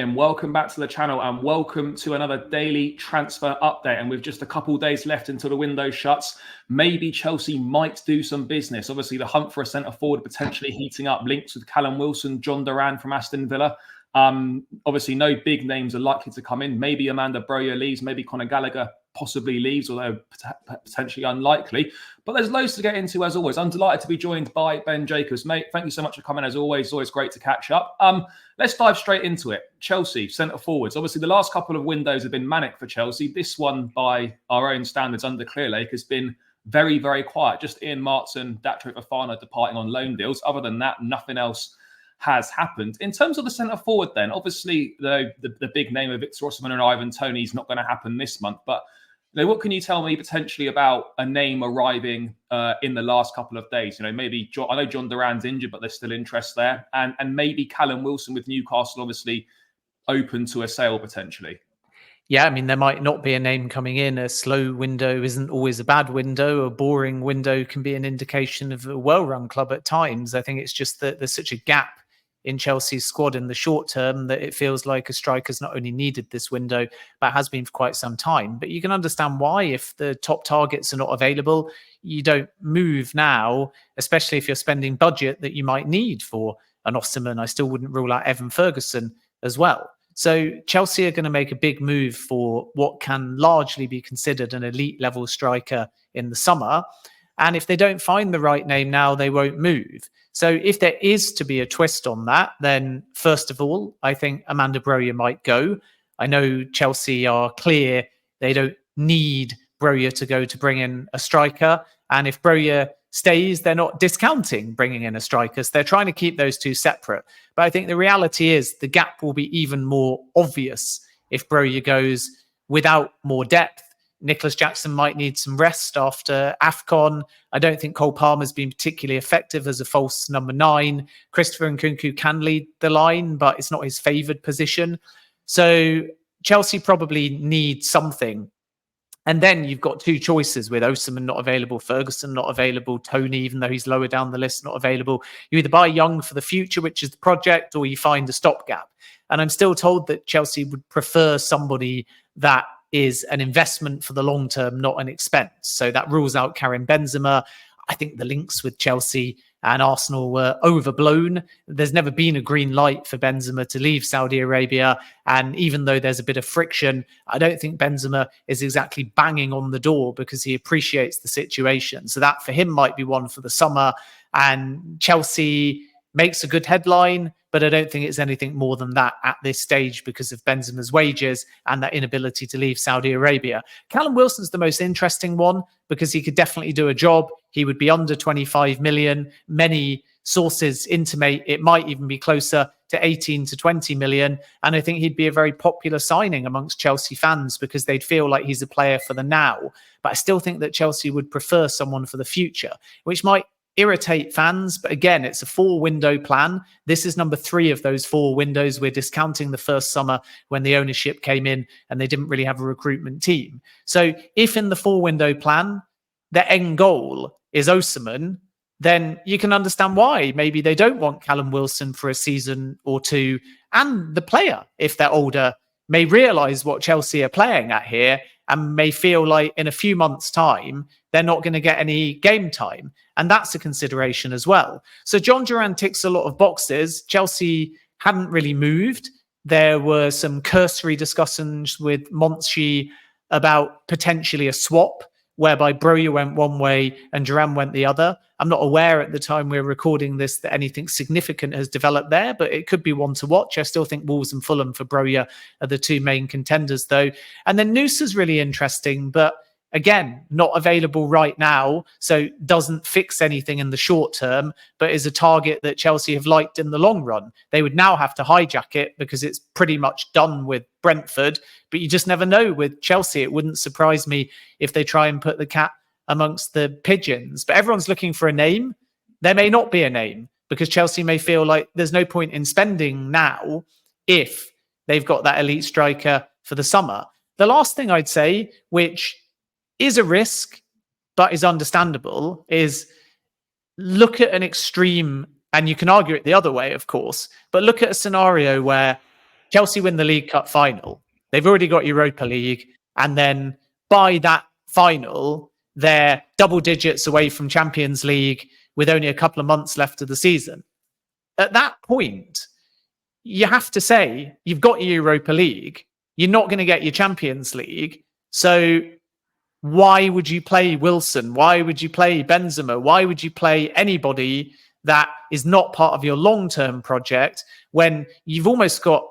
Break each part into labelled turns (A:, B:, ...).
A: And welcome back to the channel and welcome to another daily transfer update. And with just a couple of days left until the window shuts, maybe Chelsea might do some business. Obviously, the hunt for a centre forward potentially heating up, links with Callum Wilson, John Duran from Aston Villa. Obviously, no big names are likely to come in. Maybe Amanda Broja leaves, maybe Conor Gallagher possibly leaves, although potentially unlikely. But there's loads to get into as always. I'm delighted to be joined by Ben Jacobs. Mate, thank you so much for coming as always. It's always great to catch up. Let's dive straight into it. Chelsea, centre forwards. Obviously, the last couple of windows have been manic for Chelsea. This one, by our own standards under Clearlake, has been very, very quiet. Just Ian Martin, Datro Fofana departing on loan deals. Other than that, nothing else has happened. In terms of the centre forward then, obviously the big name of Victor Osimhen and Ivan Toney is not going to happen this month, but what can you tell me potentially about a name arriving in the last couple of days? Maybe I know John Duran's injured, but there's still interest there, and maybe Callum Wilson with Newcastle obviously open to a sale potentially.
B: Yeah, I mean, there might not be a name coming in. A slow window isn't always a bad window. A boring window can be an indication of a well-run club at times. I think it's just that there's such a gap in Chelsea's squad in the short term that it feels like a striker's not only needed this window, but has been for quite some time. But you can understand why. If the top targets are not available, you don't move now, especially if you're spending budget that you might need for an Osimhen. I still wouldn't rule out Evan Ferguson as well. So Chelsea are going to make a big move for what can largely be considered an elite level striker in the summer. And if they don't find the right name now, they won't move. So if there is to be a twist on that, then first of all, I think Amanda Broja might go. I know Chelsea are clear they don't need Broja to go to bring in a striker. And if Broja stays, they're not discounting bringing in a striker. So they're trying to keep those two separate. But I think the reality is the gap will be even more obvious if Broja goes without more depth. Nicholas Jackson might need some rest after AFCON. I don't think Cole Palmer's been particularly effective as a false number 9. Christopher Nkunku can lead the line, but it's not his favoured position. So Chelsea probably need something. And then you've got two choices with Osimhen not available, Ferguson not available, Toney, even though he's lower down the list, not available. You either buy young for the future, which is the project, or you find a stopgap. And I'm still told that Chelsea would prefer somebody that is an investment for the long term, not an expense. So that rules out Karim Benzema. I think the links with Chelsea and Arsenal were overblown. There's never been a green light for Benzema to leave Saudi Arabia. And even though there's a bit of friction, I don't think Benzema is exactly banging on the door because he appreciates the situation. So that for him might be one for the summer. And Chelsea makes a good headline, but I don't think it's anything more than that at this stage because of Benzema's wages and that inability to leave Saudi Arabia. Callum Wilson's the most interesting one because he could definitely do a job. He would be under 25 million. Many sources intimate it might even be closer to 18 to 20 million. And I think he'd be a very popular signing amongst Chelsea fans because they'd feel like he's a player for the now. But I still think that Chelsea would prefer someone for the future, which might irritate fans. But again, it's a 4-window plan. This is number 3 of those 4 windows. We're discounting the first summer when the ownership came in and they didn't really have a recruitment team. So if in the 4-window plan, the end goal is Osimhen, then you can understand why maybe they don't want Callum Wilson for a season or two. And the player, if they're older, may realise what Chelsea are playing at here and may feel like in a few months' time, they're not going to get any game time. And that's a consideration as well. So John Duran ticks a lot of boxes. Chelsea hadn't really moved. There were some cursory discussions with Monchi about potentially a swap, whereby Broja went one way and Duran went the other. I'm not aware at the time we're recording this that anything significant has developed there, but it could be one to watch. I still think Wolves and Fulham for Broja are the 2 main contenders, though. And then Noosa's really interesting, but again, not available right now, so doesn't fix anything in the short term, but is a target that Chelsea have liked in the long run. They would now have to hijack it because it's pretty much done with Brentford, but you just never know with Chelsea. It wouldn't surprise me if they try and put the cat amongst the pigeons. But everyone's looking for a name. There may not be a name because Chelsea may feel like there's no point in spending now if they've got that elite striker for the summer. The last thing I'd say, which is a risk, but is understandable, is look at an extreme, and you can argue it the other way, of course, but look at a scenario where Chelsea win the League Cup final. They've already got Europa League. And then by that final, they're double digits away from Champions League with only a couple of months left of the season. At that point, you have to say you've got your Europa League. You're not going to get your Champions League. So why would you play Wilson? Why would you play Benzema? Why would you play anybody that is not part of your long-term project when you've almost got,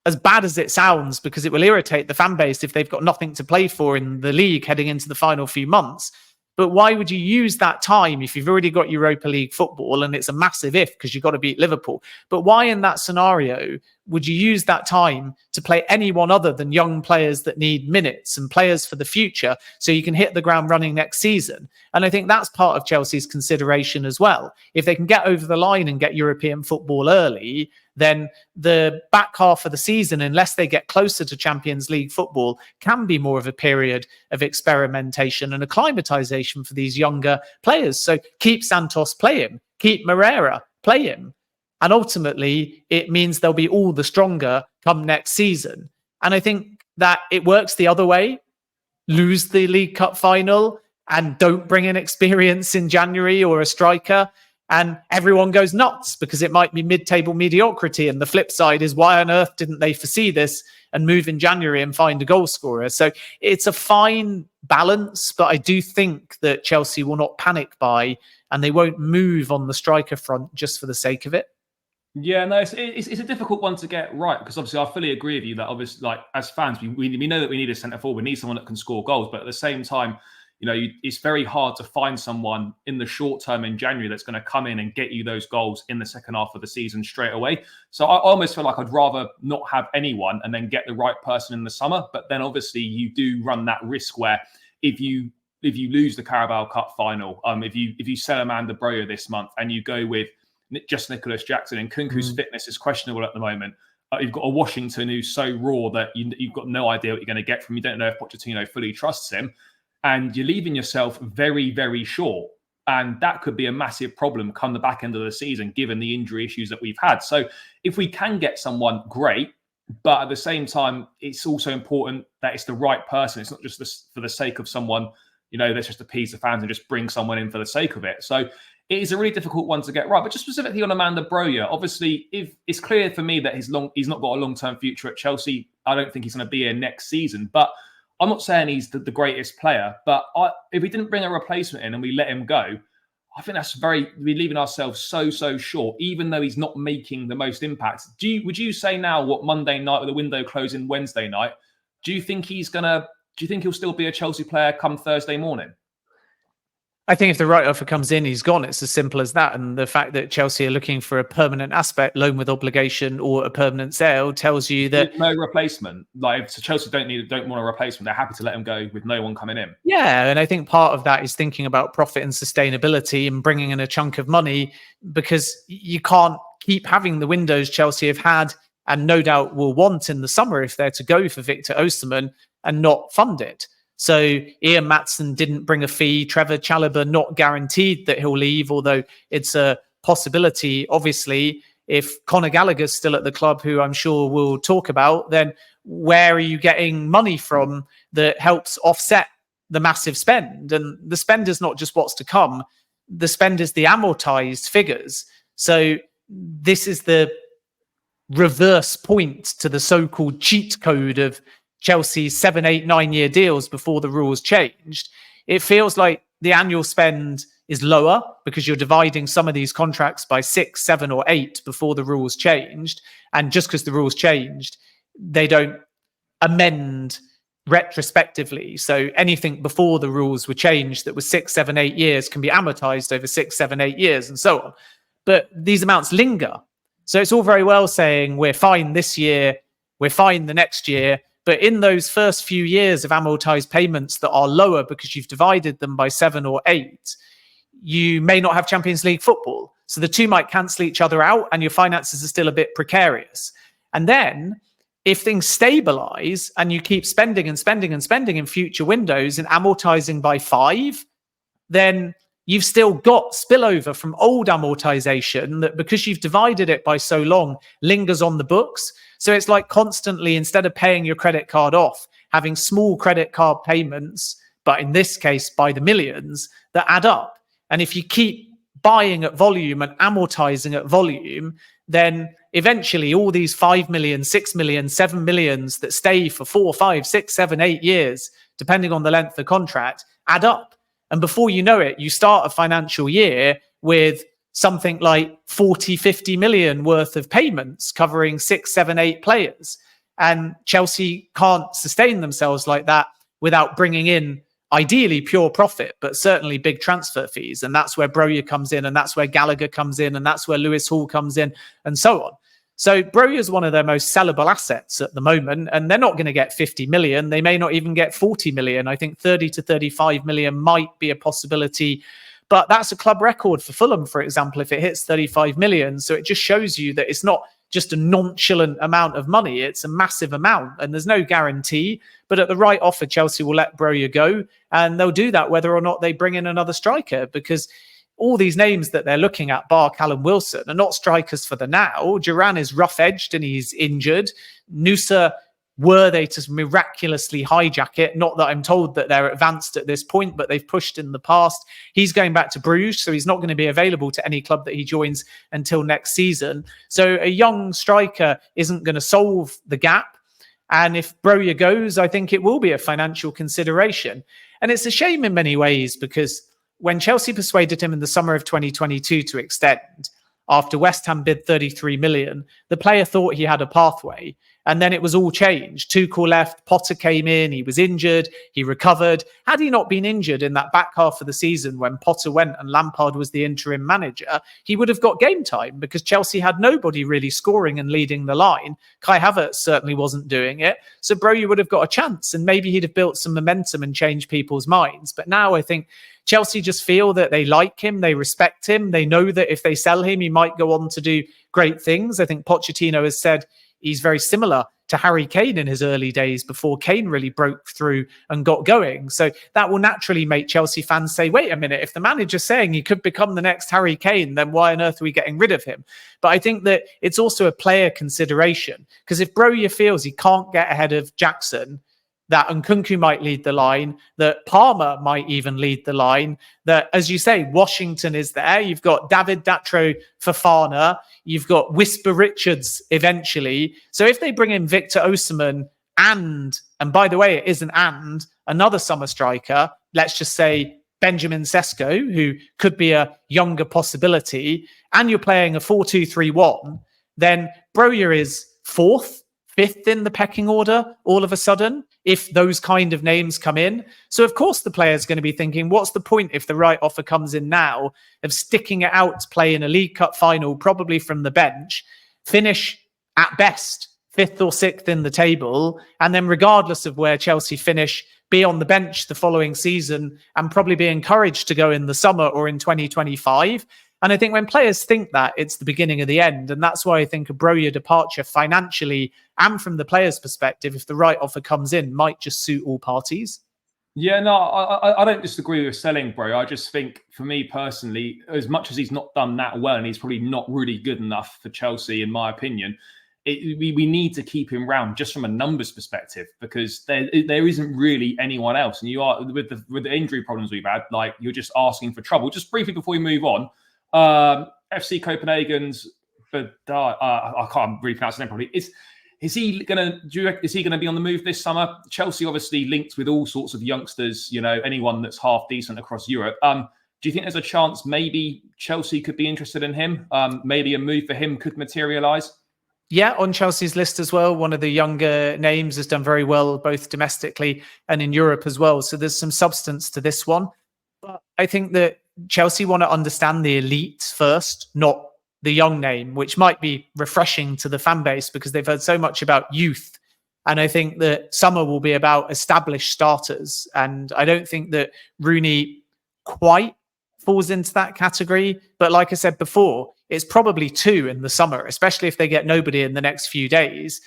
B: as bad as it sounds, because it will irritate the fan base if they've got nothing to play for in the league heading into the final few months. But why would you use that time if you've already got Europa League football? And it's a massive if because you've got to beat Liverpool. But why in that scenario would you use that time to play anyone other than young players that need minutes and players for the future so you can hit the ground running next season? And I think that's part of Chelsea's consideration as well. If they can get over the line and get European football early, then the back half of the season, unless they get closer to Champions League football, can be more of a period of experimentation and acclimatization for these younger players. So keep Santos, play him. Keep Moreira, play him. And ultimately, it means they'll be all the stronger come next season. And I think that it works the other way. Lose the League Cup final and don't bring in experience in January or a striker. And everyone goes nuts because it might be mid-table mediocrity. And the flip side is, why on earth didn't they foresee this and move in January and find a goal scorer? So it's a fine balance, but I do think that Chelsea will not panic buy and they won't move on the striker front just for the sake of it.
A: Yeah, no, it's a difficult one to get right because obviously I fully agree with you that obviously, like as fans, we know that we need a centre forward, we need someone that can score goals, but at the same time, you know, it's very hard to find someone in the short term in January that's going to come in and get you those goals in the second half of the season straight away. So I almost feel like I'd rather not have anyone and then get the right person in the summer. But then obviously you do run that risk where if you lose the Carabao Cup final, if you sell Amanda Broya this month and you go with just Nicholas Jackson and Kunku's fitness is questionable at the moment. You've got a Washington who's so raw that you've got no idea what you're going to get from. You don't know if Pochettino fully trusts him. And you're leaving yourself very, very short. And that could be a massive problem come the back end of the season, given the injury issues that we've had. So if we can get someone, great. But at the same time, it's also important that it's the right person. It's not just for the sake of someone, you know, let's just appease the fans and just bring someone in for the sake of it. So it is a really difficult one to get right. But just specifically on Amanda Broya, obviously, if it's clear for me that he's not got a long-term future at Chelsea. I don't think he's going to be here next season. But I'm not saying he's the greatest player, but if we didn't bring a replacement in and we let him go, I think we're leaving ourselves so short, even though he's not making the most impact. Would you say now, what, Monday night with the window closing Wednesday night, do you think he'll still be a Chelsea player come Thursday morning?
B: I think if the right offer comes in, he's gone. It's as simple as that. And the fact that Chelsea are looking for a permanent aspect, loan with obligation or a permanent sale, tells you that
A: no replacement. Like, so Chelsea don't want a replacement. They're happy to let him go with no one coming in.
B: Yeah, and I think part of that is thinking about profit and sustainability and bringing in a chunk of money, because you can't keep having the windows Chelsea have had and no doubt will want in the summer if they're to go for Victor Osimhen and not fund it. So Ian Maatsen didn't bring a fee. Trevor Chalobah not guaranteed that he'll leave, although it's a possibility. Obviously, if Conor Gallagher's still at the club, who I'm sure we'll talk about, then where are you getting money from that helps offset the massive spend? And the spend is not just what's to come. The spend is the amortized figures. So this is the reverse point to the so-called cheat code of Chelsea's 7, 8, 9 year deals before the rules changed. It feels like the annual spend is lower because you're dividing some of these contracts by 6, 7 or 8 before the rules changed. And just because the rules changed, they don't amend retrospectively. So anything before the rules were changed that was 6, 7, 8 years can be amortized over 6, 7, 8 years and so on. But these amounts linger. So it's all very well saying we're fine this year, we're fine the next year. But in those first few years of amortized payments that are lower because you've divided them by 7 or 8, you may not have Champions League football. So the two might cancel each other out and your finances are still a bit precarious. And then if things stabilize and you keep spending and spending and spending in future windows and amortizing by 5, then you've still got spillover from old amortization that, because you've divided it by so long, lingers on the books. So it's like constantly, instead of paying your credit card off, having small credit card payments, but in this case by the millions, that add up. And if you keep buying at volume and amortizing at volume, then eventually all these 5 million, 6 million, 7 millions that stay for 4, 5, 6, 7, 8 years, depending on the length of the contract, add up. And before you know it, you start a financial year with something like 40, 50 million worth of payments covering 6, 7, 8 players. And Chelsea can't sustain themselves like that without bringing in ideally pure profit, but certainly big transfer fees. And that's where Broja comes in, and that's where Gallagher comes in, and that's where Lewis Hall comes in, and so on. So Broja is one of their most sellable assets at the moment, and they're not going to get 50 million. They may not even get 40 million. I think 30 to 35 million might be a possibility, but that's a club record for Fulham, for example, if it hits 35 million. So it just shows you that it's not just a nonchalant amount of money. It's a massive amount, and there's no guarantee. But at the right offer, Chelsea will let Broja go, and they'll do that whether or not they bring in another striker, because all these names that they're looking at, bar Callum Wilson, are not strikers for the now. Duran is rough-edged and he's injured. Nusa, were they to miraculously hijack it, not that I'm told that they're advanced at this point, but they've pushed in the past. He's going back to Bruges, so he's not going to be available to any club that he joins until next season. So a young striker isn't going to solve the gap. And if Broja goes, I think it will be a financial consideration. And it's a shame in many ways, because when Chelsea persuaded him in the summer of 2022 to extend, after West Ham bid 33 million, the player thought he had a pathway. And then it was all changed. Tuchel left, Potter came in, he was injured, he recovered. Had he not been injured in that back half of the season when Potter went and Lampard was the interim manager, he would have got game time, because Chelsea had nobody really scoring and leading the line. Kai Havertz certainly wasn't doing it. So Broja would have got a chance, and maybe he'd have built some momentum and changed people's minds. But now I think Chelsea just feel that they like him, they respect him, they know that if they sell him, he might go on to do great things. I think Pochettino has said he's very similar to Harry Kane in his early days before Kane really broke through and got going. So that will naturally make Chelsea fans say, wait a minute, if the manager's saying he could become the next Harry Kane, then why on earth are we getting rid of him? But I think that it's also a player consideration, because if Broja feels he can't get ahead of Jackson, that Nkunku might lead the line, that Palmer might even lead the line, that, as you say, Washington is there. You've got David Datro Fofana. You've got Whisper Richards eventually. So if they bring in Victor Osimhen and by the way, it isn't another summer striker, let's just say Benjamin Sesko, who could be a younger possibility, and you're playing a 4-2-3-1, then Broja is fourth, fifth in the pecking order all of a sudden, if those kind of names come in. So of course the player's going to be thinking, what's the point if the right offer comes in now of sticking it out to play in a League Cup final, probably from the bench, finish at best fifth or sixth in the table, and then regardless of where Chelsea finish, be on the bench the following season and probably be encouraged to go in the summer or in 2025. And I think when players think that, it's the beginning of the end. And that's why I think a Broja departure financially and from the player's perspective, if the right offer comes in, might just suit all parties.
A: Yeah, no, I don't disagree with selling Broja. I just think, for me personally, as much as he's not done that well, and he's probably not really good enough for Chelsea, in my opinion, we need to keep him round just from a numbers perspective, because there isn't really anyone else. And you are, with the injury problems we've had, like, you're just asking for trouble. Just briefly before we move on, FC Copenhagen's, but I can't really pronounce his name properly. Is he gonna be on the move this summer? Chelsea obviously linked with all sorts of youngsters. You know, anyone that's half decent across Europe. Do you think there's a chance maybe Chelsea could be interested in him? Maybe a move for him could materialise?
B: Yeah, on Chelsea's list as well. One of the younger names has done very well, both domestically and in Europe as well. So there's some substance to this one. But I think that Chelsea want to understand the elite first, not the young name, which might be refreshing to the fan base because they've heard so much about youth. And I think that summer will be about established starters. And I don't think that Rooney quite falls into that category. But like I said before, it's probably two in the summer, especially if they get nobody in the next few days.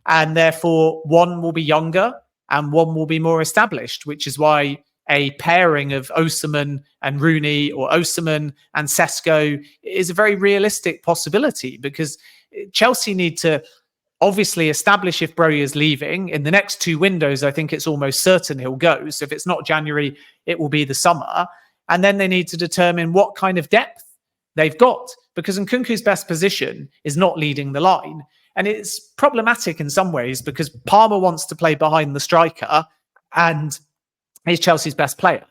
B: And therefore, one will be younger and one will be more established, which is why a pairing of Osimhen and Rooney or Osimhen and Sesko is a very realistic possibility, because Chelsea need to obviously establish if Broly is leaving. In the next 2 windows, I think it's almost certain he'll go. So if it's not January, it will be the summer. And then they need to determine what kind of depth they've got, because Nkunku's best position is not leading the line. And it's problematic in some ways, because Palmer wants to play behind the striker and he's Chelsea's best player.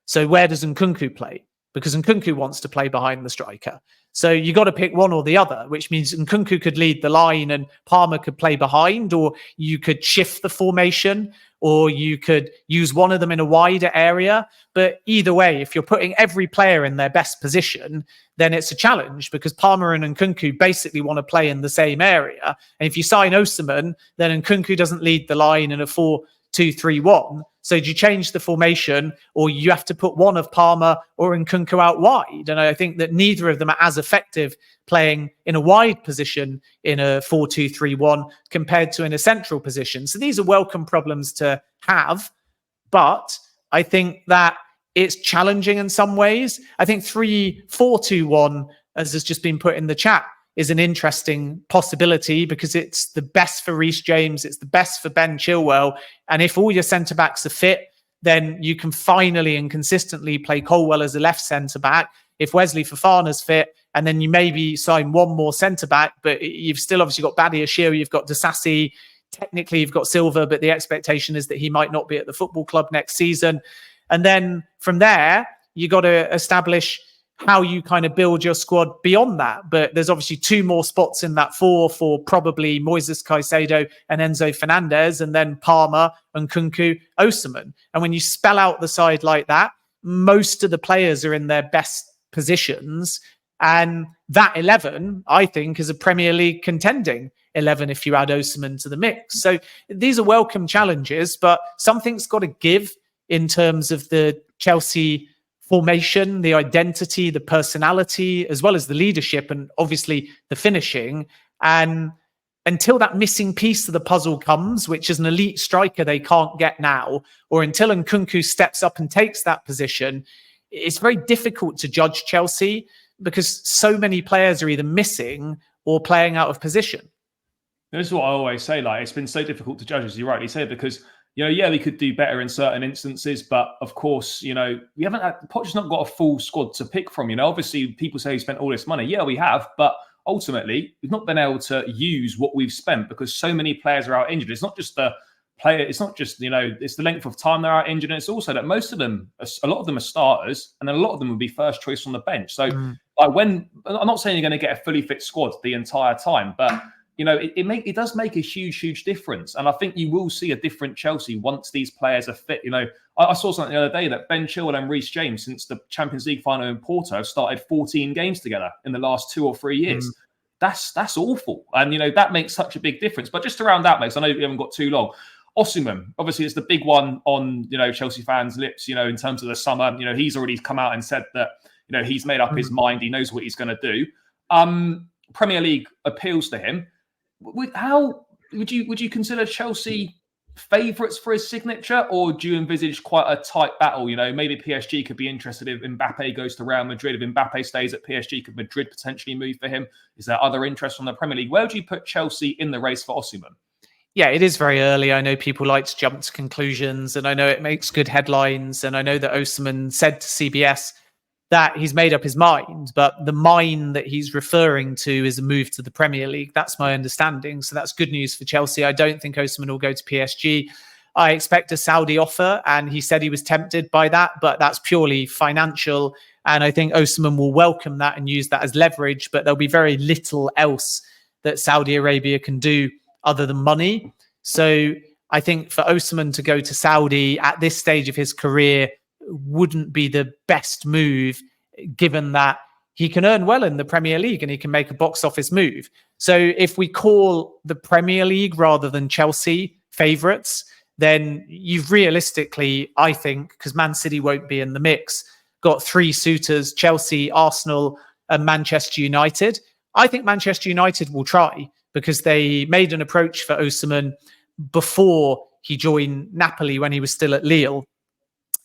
B: So where does Nkunku play? Because Nkunku wants to play behind the striker. So you got to pick one or the other, which means Nkunku could lead the line and Palmer could play behind, or you could shift the formation, or you could use one of them in a wider area. But either way, if you're putting every player in their best position, then it's a challenge, because Palmer and Nkunku basically want to play in the same area. And if you sign Osimhen, then Nkunku doesn't lead the line in a 4-2-3-1. So do you change the formation, or you have to put one of Palmer or Nkunku out wide? And I think that neither of them are as effective playing in a wide position in a 4-2-3-1 compared to in a central position. So these are welcome problems to have, but I think that it's challenging in some ways. I think 3-4-2-1, as has just been put in the chat, is an interesting possibility, because it's the best for Reece James, it's the best for Ben Chilwell. And if all your centre-backs are fit, then you can finally and consistently play Colwell as a left centre-back. If Wesley Fofana's fit, and then you maybe sign one more centre-back, but you've still obviously got Badiashile, you've got Disasi, technically you've got Silva, but the expectation is that he might not be at the football club next season. And then from there, you got to establish how you kind of build your squad beyond that. But there's obviously 2 more spots in that 4 for probably Moises Caicedo and Enzo Fernandez, and then Palmer and Nkunku, Osimhen. And when you spell out the side like that, most of the players are in their best positions. And that 11, I think, is a Premier League contending 11 if you add Osimhen to the mix. So these are welcome challenges, but something's got to give in terms of the Chelsea formation, the identity, the personality, as well as the leadership, and obviously the finishing. And until that missing piece of the puzzle comes, which is an elite striker they can't get now, or until Nkunku steps up and takes that position, it's very difficult to judge Chelsea, because so many players are either missing or playing out of position.
A: This is what I always say, like, it's been so difficult to judge, as you rightly say, because yeah, we could do better in certain instances, but of course, we haven't Poch's not got a full squad to pick from. Obviously, people say he spent all this money. Yeah, we have, but ultimately, we've not been able to use what we've spent, because so many players are out injured. It's not just the player. It's not just it's the length of time they're out injured, and it's also that most of them, a lot of them are starters, and then a lot of them would be first choice on the bench. So, I'm not saying you're going to get a fully fit squad the entire time, but it does make a huge difference. And I think you will see a different Chelsea once these players are fit. I saw something the other day that Ben Chilwell and Reece James, since the Champions League final in Porto, have started 14 games together in the last 2 or 3 years. That's awful. And, that makes such a big difference. But just around that, because I know we haven't got too long, Osimhen, obviously, it's the big one on, Chelsea fans' lips, in terms of the summer. He's already come out and said that, he's made up his mind. He knows what he's going to do. Premier League appeals to him. How would you consider Chelsea favourites for his signature, or do you envisage quite a tight battle? Maybe PSG could be interested if Mbappe goes to Real Madrid. If Mbappe stays at PSG, could Madrid potentially move for him? Is there other interest from the Premier League? Where would you put Chelsea in the race for Osimhen?
B: Yeah, it is very early. I know people like to jump to conclusions, and I know it makes good headlines. And I know that Osimhen said to CBS that he's made up his mind, but the mind that he's referring to is a move to the Premier League. That's my understanding. So that's good news for Chelsea. I don't think Osimhen will go to PSG. I expect a Saudi offer, and he said he was tempted by that, but that's purely financial. And I think Osimhen will welcome that and use that as leverage, but there'll be very little else that Saudi Arabia can do other than money. So I think for Osimhen to go to Saudi at this stage of his career wouldn't be the best move, given that he can earn well in the Premier League and he can make a box office move. So if we call the Premier League rather than Chelsea favourites, then you've realistically, I think, because Man City won't be in the mix, got 3 suitors: Chelsea, Arsenal and Manchester United. I think Manchester United will try, because they made an approach for Osimhen before he joined Napoli when he was still at Lille.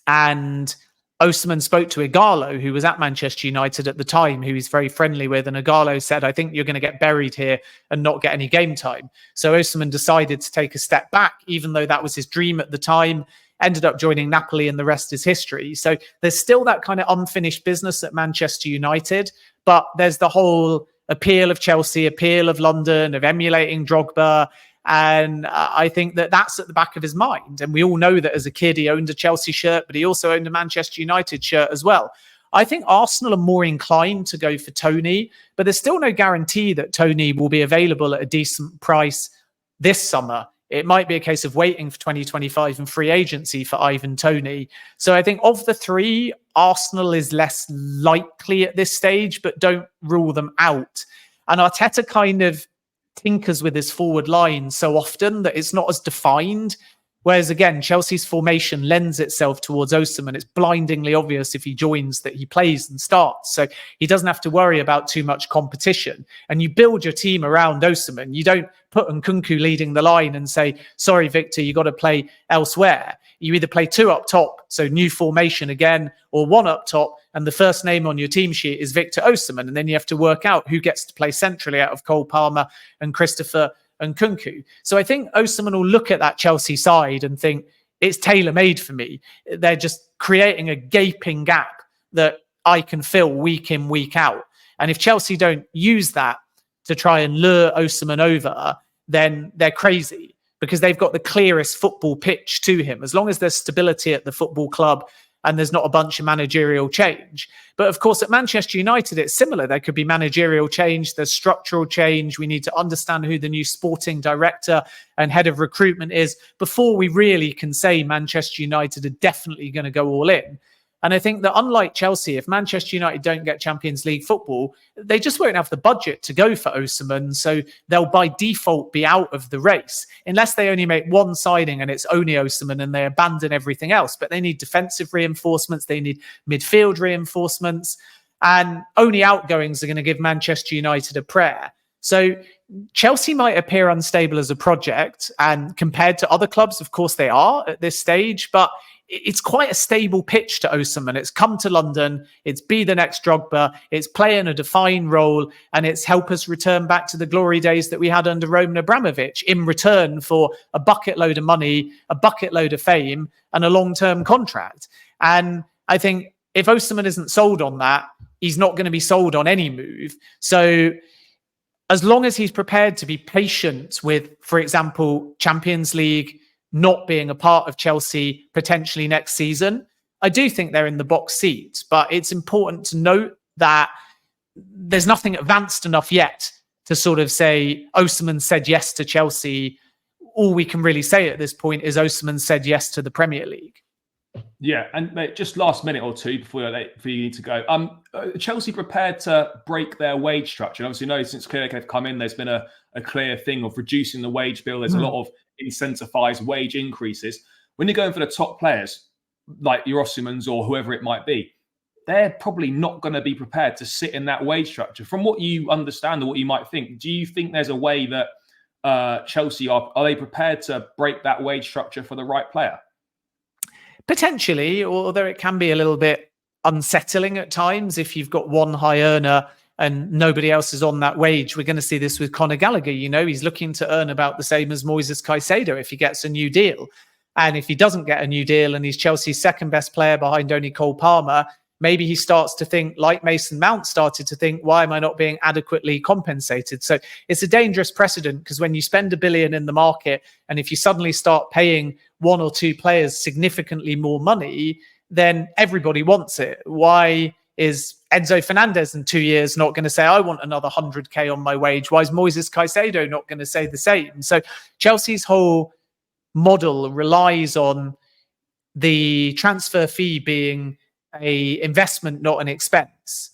B: And Osimhen spoke to Ighalo, who was at Manchester United at the time, who he's very friendly with. And Ighalo said, I think you're going to get buried here and not get any game time. So Osimhen decided to take a step back, even though that was his dream at the time, ended up joining Napoli, and the rest is history. So there's still that kind of unfinished business at Manchester United, but there's the whole appeal of Chelsea, appeal of London, of emulating Drogba. And I think that that's at the back of his mind. And we all know that as a kid, he owned a Chelsea shirt, but he also owned a Manchester United shirt as well. I think Arsenal are more inclined to go for Toney, but there's still no guarantee that Toney will be available at a decent price this summer. It might be a case of waiting for 2025 and free agency for Ivan Toney. So I think of the three, Arsenal is less likely at this stage, but don't rule them out. And Arteta kind of tinkers with his forward line so often that it's not as defined. Whereas again, Chelsea's formation lends itself towards Osimhen. It's blindingly obvious if he joins that he plays and starts. So he doesn't have to worry about too much competition. And you build your team around Osimhen. You don't put Nkunku leading the line and say, sorry, Victor, you got to play elsewhere. You either play two up top, so new formation again, or one up top, and the first name on your team sheet is Victor Osimhen. And then you have to work out who gets to play centrally out of Cole Palmer and Christopher Nkunku. So I think Osimhen will look at that Chelsea side and think, it's tailor-made for me. They're just creating a gaping gap that I can fill week in, week out. And if Chelsea don't use that to try and lure Osimhen over, then they're crazy, because they've got the clearest football pitch to him. As long as there's stability at the football club and there's not a bunch of managerial change. But of course, at Manchester United, it's similar. There could be managerial change, there's structural change. We need to understand who the new sporting director and head of recruitment is before we really can say Manchester United are definitely going to go all in. And I think that unlike Chelsea, if Manchester United don't get Champions League football, they just won't have the budget to go for Osimhen. So they'll by default be out of the race, unless they only make one signing and it's only Osimhen and they abandon everything else. But they need defensive reinforcements. They need midfield reinforcements. And only outgoings are going to give Manchester United a prayer. So Chelsea might appear unstable as a project. And compared to other clubs, of course, they are at this stage. But it's quite a stable pitch to Osimhen. It's come to London, it's be the next Drogba, it's playing a defined role, and it's help us return back to the glory days that we had under Roman Abramovich in return for a bucket load of money, a bucket load of fame, and a long-term contract. And I think if Osimhen isn't sold on that, he's not going to be sold on any move. So as long as he's prepared to be patient with, for example, Champions League, not being a part of Chelsea potentially next season, I do think they're in the box seat. But it's important to note that there's nothing advanced enough yet to sort of say Osimhen said yes to Chelsea. All we can really say at this point is Osimhen said yes to the Premier League.
A: Yeah, and mate, just last minute or two before you need to go. Chelsea prepared to break their wage structure. And obviously, you know, since Kirk have come in, there's been a clear thing of reducing the wage bill. There's a lot of incentivized wage increases. When you're going for the top players, like your Osimhen's or whoever it might be, they're probably not going to be prepared to sit in that wage structure. From what you understand or what you might think, do you think there's a way that Chelsea are they prepared to break that wage structure for the right player?
B: Potentially, although it can be a little bit unsettling at times if you've got one high earner and nobody else is on that wage. We're going to see this with Conor Gallagher. You know, he's looking to earn about the same as Moises Caicedo if he gets a new deal. And if he doesn't get a new deal and he's Chelsea's second best player behind only Cole Palmer, maybe he starts to think, like Mason Mount started to think, why am I not being adequately compensated? So it's a dangerous precedent, because when you spend $1 billion in the market and if you suddenly start paying one or two players significantly more money, then everybody wants it. Why is Enzo Fernandez in 2 years not going to say, I want another 100K on my wage? Why is Moises Caicedo not going to say the same? So Chelsea's whole model relies on the transfer fee being a investment, not an expense.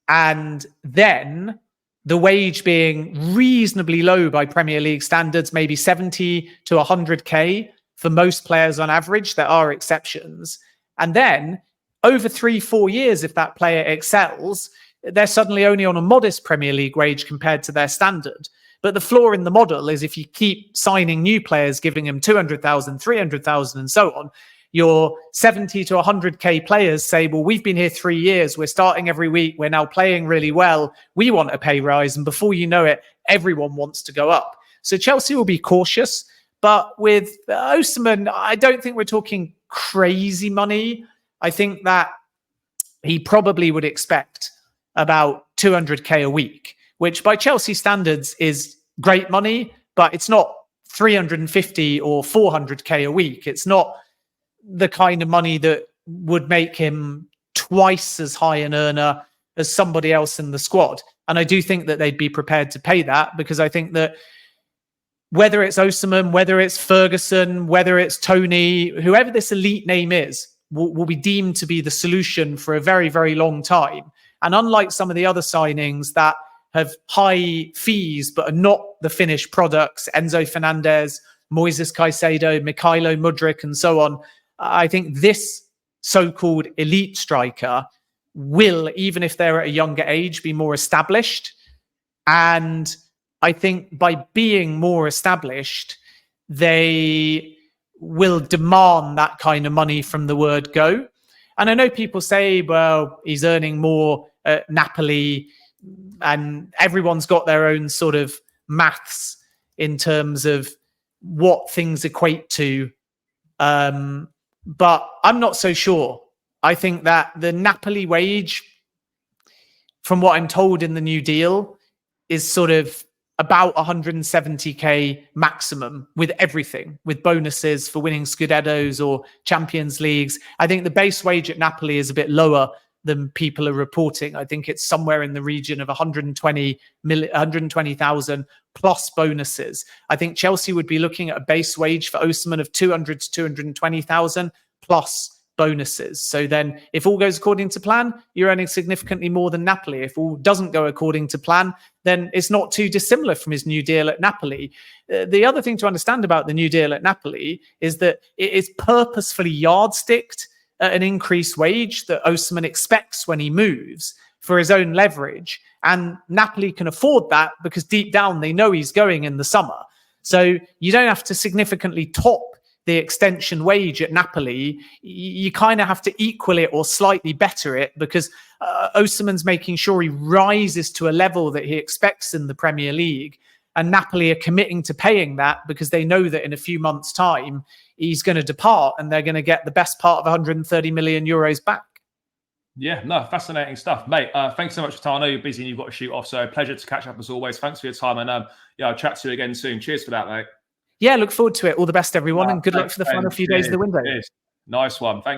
B: And then the wage being reasonably low by Premier League standards, maybe 70 to 100K for most players on average. There are exceptions. And then over 3-4 years, if that player excels, they're suddenly only on a modest Premier League wage compared to their standard. But the flaw in the model is if you keep signing new players, giving them 200,000, 300,000 and so on, your 70 to 100k players say, well, we've been here 3 years, we're starting every week, we're now playing really well, we want a pay rise, and before you know it, everyone wants to go up. So Chelsea will be cautious, but with Osimhen, I don't think we're talking crazy money. I think that he probably would expect about 200k a week, which by Chelsea standards is great money, but it's not 350 or 400k a week. It's not the kind of money that would make him twice as high an earner as somebody else in the squad. And I do think that they'd be prepared to pay that, because I think that whether it's Osimhen, whether it's Ferguson, whether it's Tony, whoever this elite name is, will be deemed to be the solution for a very, very long time. And unlike some of the other signings that have high fees but are not the finished products, Enzo Fernandez, Moises Caicedo, Mikhailo Mudryk, and so on, I think this so-called elite striker will, even if they're at a younger age, be more established. And I think by being more established, they will demand that kind of money from the word go. And I know people say, well, he's earning more at Napoli, and everyone's got their own sort of maths in terms of what things equate to. But I'm not so sure. I think that the Napoli wage, from what I'm told in the new deal, is sort of about 170k maximum with everything, with bonuses for winning Scudettos or Champions Leagues. I think the base wage at Napoli is a bit lower than people are reporting. I think it's somewhere in the region of 120,000 plus bonuses. I think Chelsea would be looking at a base wage for Osimhen of 200 to 220,000 plus bonuses. So then if all goes according to plan, you're earning significantly more than Napoli. If all doesn't go according to plan, then it's not too dissimilar from his new deal at Napoli. The other thing to understand about the new deal at Napoli is that it is purposefully yardsticked at an increased wage that Osimhen expects when he moves for his own leverage. And Napoli can afford that because deep down they know he's going in the summer. So you don't have to significantly top the extension wage at Napoli. You kind of have to equal it or slightly better it, because Osimhen's making sure he rises to a level that he expects in the Premier League. And Napoli are committing to paying that because they know that in a few months' time, he's going to depart and they're going to get the best part of 130 million euros back.
A: Yeah, no, fascinating stuff, mate. Thanks so much for time. I know you're busy and you've got to shoot off, so pleasure to catch up as always. Thanks for your time, and yeah, I'll chat to you again soon. Cheers for that, mate.
B: Yeah, look forward to it. All the best, everyone, and good luck for the final few days of the window.
A: Cheers. Nice one. Thank you.